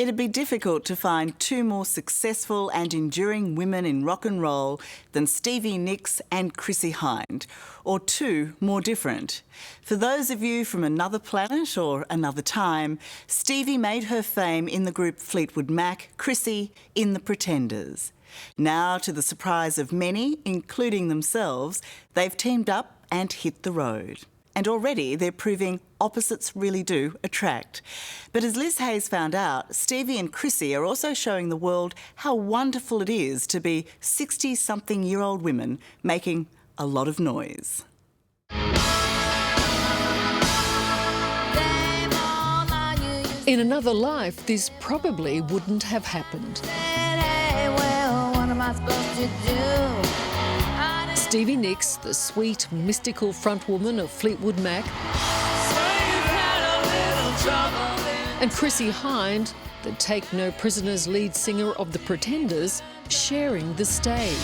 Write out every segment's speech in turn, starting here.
It'd be difficult to find two more successful and enduring women in rock and roll than Stevie Nicks and Chrissie Hynde, or two more different. For those of you from another planet or another time, Stevie made her fame in the group Fleetwood Mac, Chrissie in The Pretenders. Now, to the surprise of many, including themselves, they've teamed up and hit the road. And already they're proving opposites really do attract. But as Liz Hayes found out, Stevie and Chrissie are also showing the world how wonderful it is to be 60-something-year-old women making a lot of noise. In another life, this probably wouldn't have happened. Stevie Nicks, the sweet, mystical frontwoman of Fleetwood Mac, and Chrissie Hynde, the Take No Prisoners lead singer of The Pretenders, sharing the stage.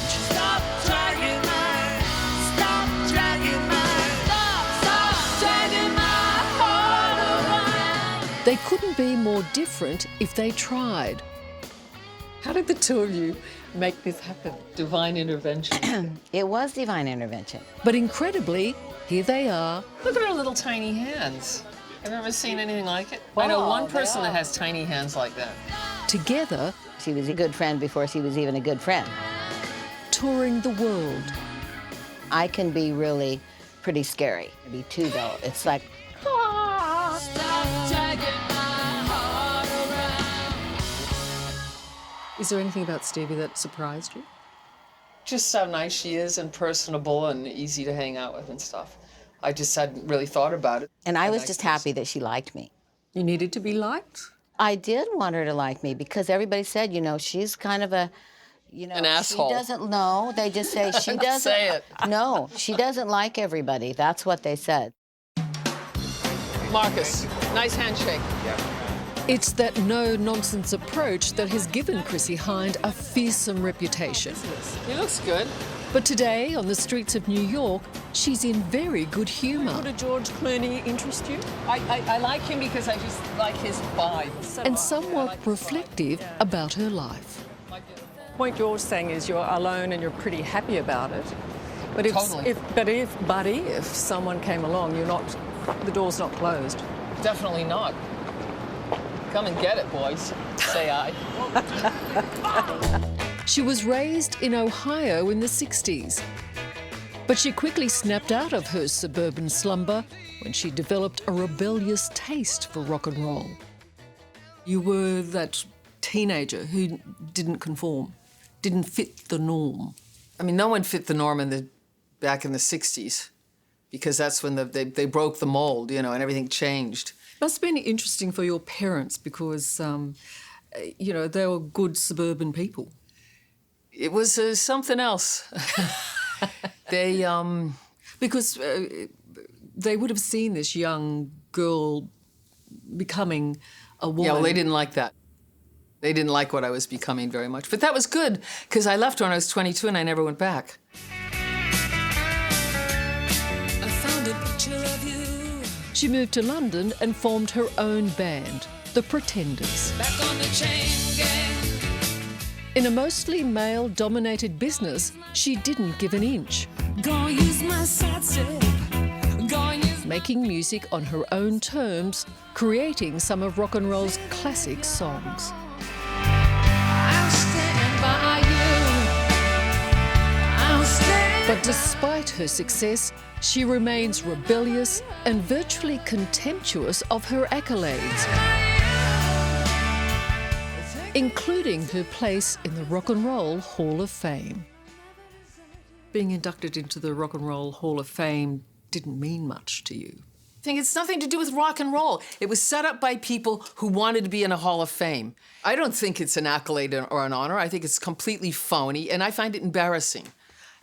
They couldn't be more different if they tried. How did the two of you make this happen? Divine intervention. It was divine intervention. But incredibly, here they are. Look at her little tiny hands. Have you ever seen anything like it? I know one person that has tiny hands like that. Together, She was a good friend before she was even a good friend. touring the world. I can be really pretty scary. Maybe too, though. It's like, Is there anything about Stevie that surprised you? Just how nice she is and personable and easy to hang out with and stuff. I just hadn't really thought about it. and I was just happy that she liked me. You needed to be liked? I did want her to like me because everybody said, you know, she's kind of a, you know, An asshole. She doesn't know. They just say she doesn't. Say it. No, she doesn't like everybody. That's what they said. Marcus, nice handshake. It's that no-nonsense approach that has given Chrissie Hynde a fearsome reputation. He looks good. But today, on the streets of New York, she's in very good humour Would a George Clooney interest you? I like him because I just like his vibe. and somewhat reflective about her life. The point you're saying is you're alone and you're pretty happy about it. But if, Totally. if someone came along, the door's not closed. Definitely not. Come and get it, boys, say I. She was raised in Ohio in the 60s. But she quickly snapped out of her suburban slumber when she developed a rebellious taste for rock and roll. You were that teenager who didn't conform, didn't fit the norm. I mean, no one fit the norm back in the 60s because that's when they broke the mold, you know, and everything changed. Must have been interesting for your parents because, you know, they were good suburban people. It was something else. Because they would have seen this young girl becoming a woman. Yeah, well, they didn't like that. They didn't like what I was becoming very much. But that was good, because I left when I was 22 and I never went back. I found a picture of you. She moved to London and formed her own band, The Pretenders. Back on the chain gang. In a mostly male-dominated business, she didn't give an inch. Making music on her own terms, creating some of rock and roll's classic songs. But despite her success, she remains rebellious and virtually contemptuous of her accolades, including her place in the Rock and Roll Hall of Fame. Being inducted into the Rock and Roll Hall of Fame didn't mean much to you. I think it's nothing to do with rock and roll. It was set up by people who wanted to be in a Hall of Fame. I don't think it's an accolade or an honor. I think it's completely phony, and I find it embarrassing.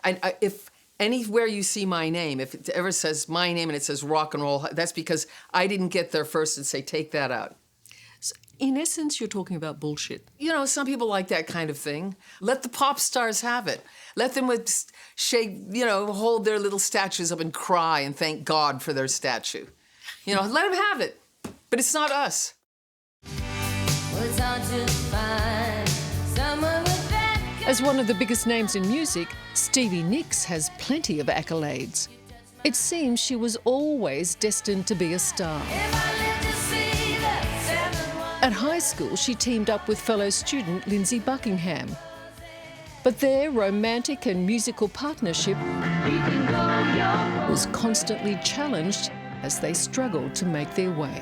And if anywhere you see my name, if it ever says my name and it says rock and roll, that's because I didn't get there first and say, take that out. So in essence, you're talking about bullshit. You know, some people like that kind of thing. Let the pop stars have it. Let them shake, you know, hold their little statues up and cry and thank God for their statue. You know, let them have it. But it's not us. Well, it's hard to As one of the biggest names in music, Stevie Nicks has plenty of accolades. It seems she was always destined to be a star. At high school, she teamed up with fellow student Lindsey Buckingham. But their romantic and musical partnership was constantly challenged as they struggled to make their way.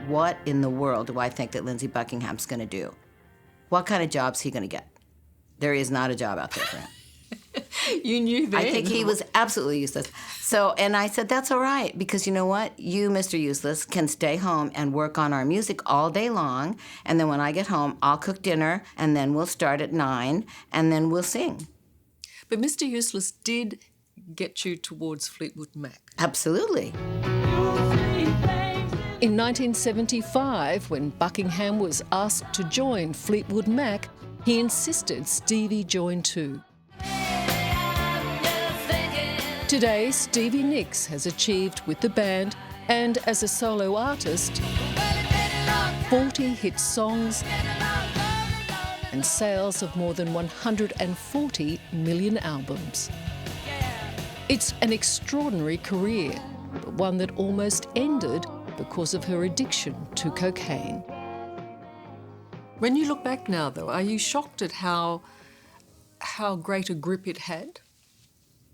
What in the world do I think that Lindsey Buckingham's going to do? What kind of job's he going to get? There is not a job out there for him. You knew then. I think he was absolutely useless. So, and I said, that's all right, because you know what? You, Mr. Useless, can stay home and work on our music all day long, and then when I get home, I'll cook dinner, and then we'll start at 9, and then we'll sing. But Mr. Useless did get you towards Fleetwood Mac. Absolutely. In 1975, when Buckingham was asked to join Fleetwood Mac, he insisted Stevie join too. Today, Stevie Nicks has achieved with the band and as a solo artist 40 hit songs and sales of more than 140 million albums. It's an extraordinary career, but one that almost ended because of her addiction to cocaine. When you look back now, though, are you shocked at how great a grip it had?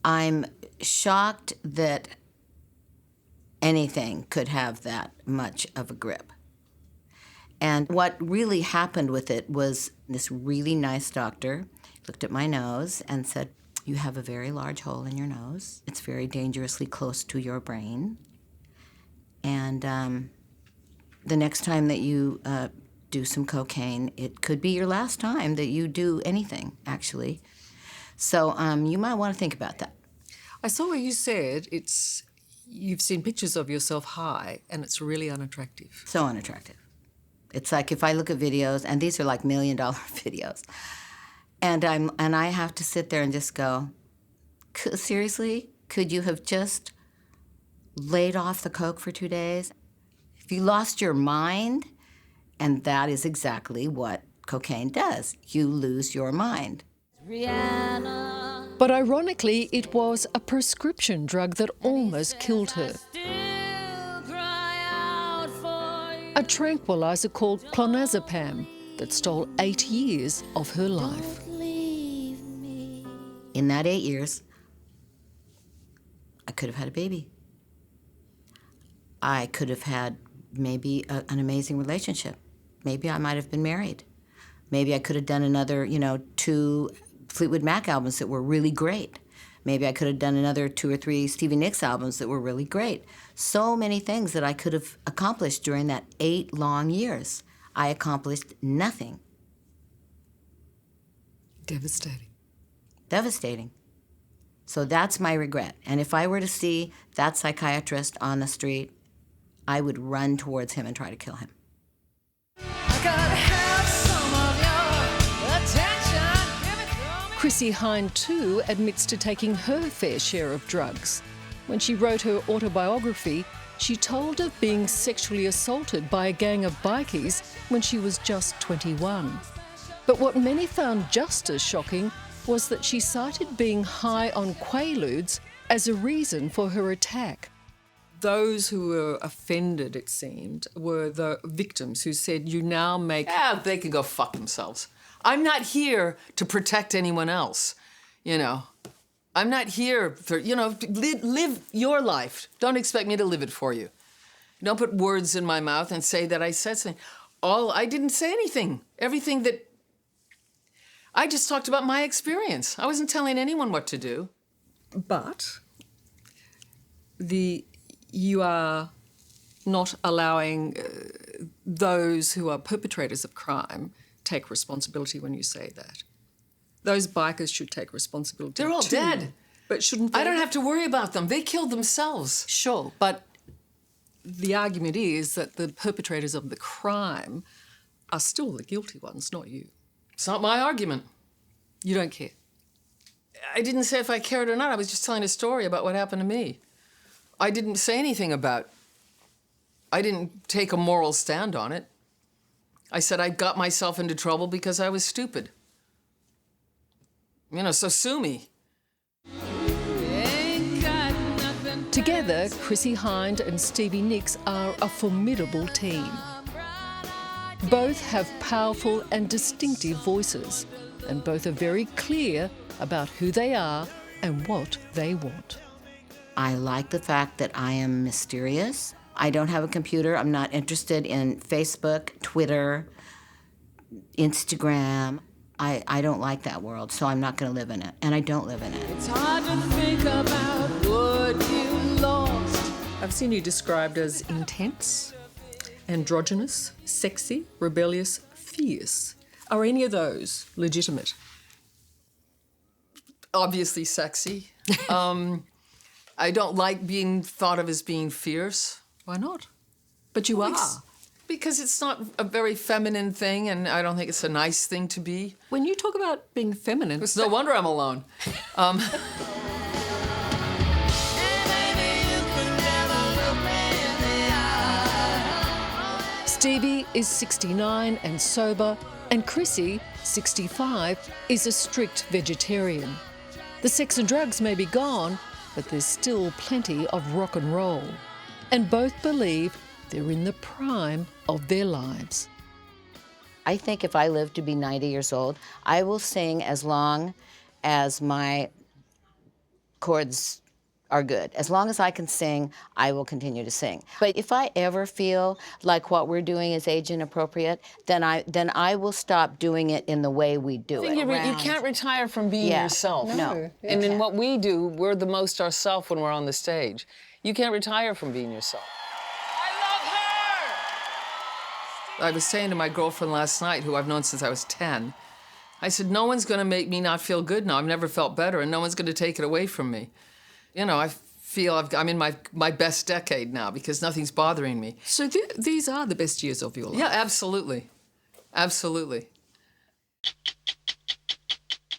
I'm shocked that anything could have that much of a grip. And what really happened with it was this really nice doctor looked at my nose and said, "You have a very large hole in your nose. It's very dangerously close to your brain. And the next time that you do some cocaine, it could be your last time that you do anything, actually. So you might want to think about that." I saw where you said you've seen pictures of yourself high and it's really unattractive. So unattractive. It's like if I look at videos, and these are like $1 million videos, and I have to sit there and just go, seriously, could you have just laid off the coke for 2 days? If you lost your mind, and that is exactly what cocaine does, you lose your mind. But ironically, it was a prescription drug that almost killed her. A tranquilizer called clonazepam that stole 8 years of her life. In that 8 years, I could have had a baby. I could have had maybe an amazing relationship. Maybe I might have been married. Maybe I could have done another, 2 Fleetwood Mac albums that were really great. Maybe I could have done another 2 or 3 Stevie Nicks albums that were really great. So many things that I could have accomplished during that 8 long years. I accomplished nothing. Devastating. Devastating. So that's my regret. And if I were to see that psychiatrist on the street, I would run towards him and try to kill him. Chrissie Hynde too admits to taking her fair share of drugs. When she wrote her autobiography, she told of being sexually assaulted by a gang of bikies when she was just 21. But what many found just as shocking was that she cited being high on Quaaludes as a reason for her attack. Those who were offended, it seemed, were the victims who said, "You now make..." Yeah, they can go fuck themselves. I'm not here to protect anyone else, I'm not here for, live your life. Don't expect me to live it for you. Don't put words in my mouth and say that I said something. I didn't say anything. Everything that... I just talked about my experience. I wasn't telling anyone what to do. But you are not allowing those who are perpetrators of crime take responsibility when you say that. Those bikers should take responsibility. They're all too. dead. But shouldn't they? I don't have to worry about them. They killed themselves. Sure, but the argument is that the perpetrators of the crime are still the guilty ones, not you. It's not my argument. You don't care. I didn't say if I cared or not. I was just telling a story about what happened to me. I didn't say anything about... I didn't take a moral stand on it. I said I got myself into trouble because I was stupid. You know, so sue me. Together, Chrissie Hynde and Stevie Nicks are a formidable team. Both have powerful and distinctive voices, and both are very clear about who they are and what they want. I like the fact that I am mysterious. I don't have a computer. I'm not interested in Facebook, Twitter, Instagram. I don't like that world, so I'm not going to live in it, and I don't live in it. It's hard to think about what you lost. I've seen you described as intense, androgynous, sexy, rebellious, fierce. Are any of those legitimate? Obviously sexy. I don't like being thought of as being fierce. Why not? But you are. Because it's not a very feminine thing, and I don't think it's a nice thing to be. When you talk about being feminine... It's no wonder I'm alone. Stevie is 69 and sober, and Chrissie, 65, is a strict vegetarian. The sex and drugs may be gone, but there's still plenty of rock and roll. And both believe they're in the prime of their lives. I think if I live to be 90 years old, I will sing as long as my chords are good. As long as I can sing, I will continue to sing. But if I ever feel like what we're doing is age inappropriate, then I will stop doing it in the way we do it. You can't retire from being yourself. No. And in what we do, we're the most ourselves when we're on the stage. You can't retire from being yourself. I was saying to my girlfriend last night, who I've known since I was 10, I said, no one's going to make me not feel good now. I've never felt better, and no one's going to take it away from me. You know, I feel I'm in my best decade now because nothing's bothering me. So these are the best years of your life? Yeah, absolutely. Absolutely.